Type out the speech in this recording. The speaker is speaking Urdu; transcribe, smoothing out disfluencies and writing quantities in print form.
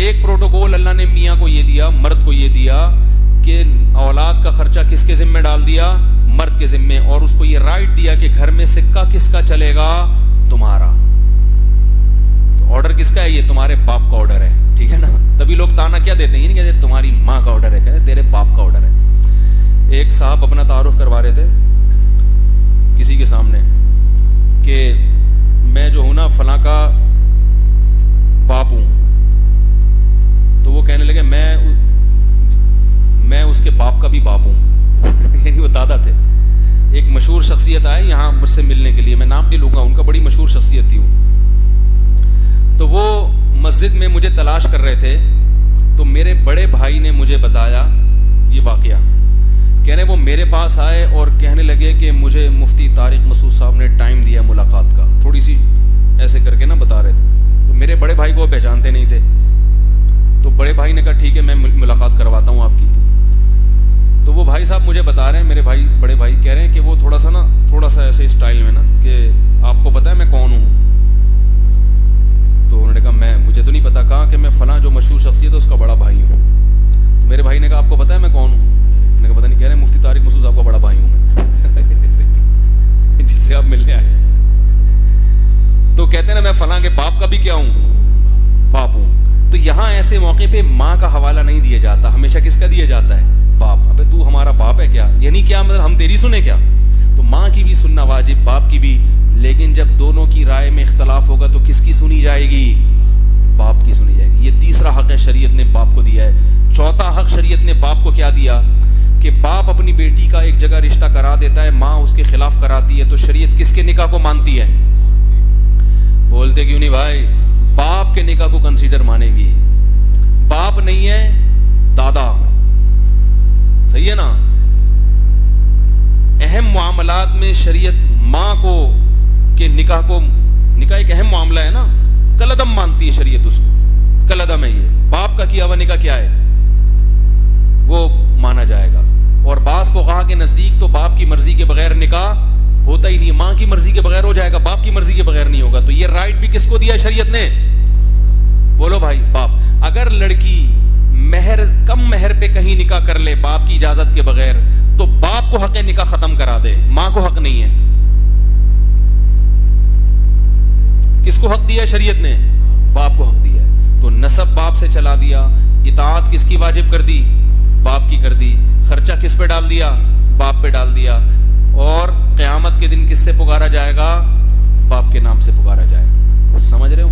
ایک پروٹوکول اللہ نے میاں کو یہ دیا, مرد کو یہ دیا کہ اولاد کا خرچہ کس کے ذمہ ڈال دیا, مرد کے ذمہ, اور اس کو یہ رائٹ دیا کہ گھر میں سکہ کس کا چلے گا, تمہارا. تو آرڈر کس کا ہے, یہ تمہارے باپ کا آرڈر ہے, ٹھیک ہے نا. تبھی لوگ تانا کیا دیتے ہیں, یہ نہیں کہتے تمہاری ماں کا آرڈر ہے, کہتے تیرے باپ کا آرڈر ہے. ایک صاحب اپنا تعارف کروا رہے تھے کسی کے سامنے کہ میں جو ہوں نا فلاں کا باپ ہوں. تو وہ کہنے لگے میں اس کے باپ کا بھی باپ ہوں. یعنی وہ دادا تھے. ایک مشہور شخصیت آئے یہاں مجھ سے ملنے کے لیے, میں نام نہیں لوں گا ان کا, بڑی مشہور شخصیت تھی وہ. تو وہ مسجد میں مجھے تلاش کر رہے تھے, تو میرے بڑے بھائی نے مجھے بتایا یہ واقعہ. کہہ رہے وہ میرے پاس آئے اور کہنے لگے کہ مجھے مفتی طارق مسعود صاحب نے ٹائم دیا ملاقات کا, تھوڑی سی ایسے کر کے نا بتا رہے تھے. تو میرے بڑے بھائی کو وہ پہچانتے نہیں تھے. تو بڑے بھائی نے کہا ٹھیک ہے میں ملاقات کرواتا ہوں آپ کی. تو وہ بھائی صاحب مجھے بتا رہے ہیں, میرے بھائی بڑے بھائی کہہ رہے ہیں کہ وہ تھوڑا سا ایسے اسٹائل میں نا کہ آپ کو پتا ہے میں کون ہوں. تو انہوں نے کہا مجھے تو نہیں پتا. کہا کہ میں فلاں جو مشہور شخصیت ہے اس کا بڑا بھائی ہوں. تو میرے بھائی نے کہا آپ کو پتا ہے میں کون ہوں. میں نے کہا پتا نہیں. کہہ رہے ہیں مفتی طارق مسعود صاحب کا بڑا بھائی ہوں میں جس سے آپ ملنے آئے. تو کہتے ہیں نا میں فلاں کے باپ کا بھی کیا ہوں, باپ ہوں. تو یہاں ایسے موقع پہ ماں کا حوالہ نہیں دیا جاتا, ہمیشہ کس کا دیا جاتا ہے, باپ. ابے تو ہمارا باپ ہے کیا, یعنی کیا مطلب ہم تیری سنیں کیا. تو ماں کی بھی سننا واجب, باپ کی بھی. لیکن جب دونوں کی رائے میں اختلاف ہوگا تو کس کی سنی جائے گی, باپ کی سنی جائے گی. یہ تیسرا حق ہے شریعت نے باپ کو دیا ہے. چوتھا حق شریعت نے باپ کو کیا دیا کہ باپ اپنی بیٹی کا ایک جگہ رشتہ کرا دیتا ہے, ماں اس کے خلاف کراتی ہے, تو شریعت کس کے نکاح کو مانتی ہے, بولتے کیوں نہیں بھائی, باپ کے نکاح کو کنسیڈر مانے گی. باپ نہیں ہے دادا, صحیح ہے نا. اہم معاملات میں شریعت ماں کو کہ نکاح ایک اہم معاملہ ہے نا, کلعدم مانتی ہے شریعت اس کو. کلعدم ہے یہ, باپ کا کیا ہوا نکاح کیا ہے وہ مانا جائے گا. اور بعض فقہا کے نزدیک تو باپ کی مرضی کے بغیر نکاح ہوتا ہی نہیں ہے, ماں کی مرضی کے بغیر ہو جائے گا, باپ کی مرضی کے بغیر نہیں ہوگا. تو یہ رائٹ بھی کس کو دیا ہے شریعت نے, بولو بھائی, باپ. اگر لڑکی کم مہر پہ کہیں نکاح کر لے باپ کی اجازت کے بغیر, تو باپ کو حق نکاح ختم کرا دے, ماں کو حق نہیں ہے. کس کو حق دیا ہے شریعت نے, باپ کو حق دیا ہے. تو نسب باپ سے چلا دیا, اطاعت کس کی واجب کر دی, باپ کی کر دی. خرچہ کس پہ ڈال دیا, باپ پہ ڈال دیا. اور قیامت کے دن کس سے پکارا جائے گا, باپ کے نام سے پکارا جائے گا. سمجھ رہے ہو.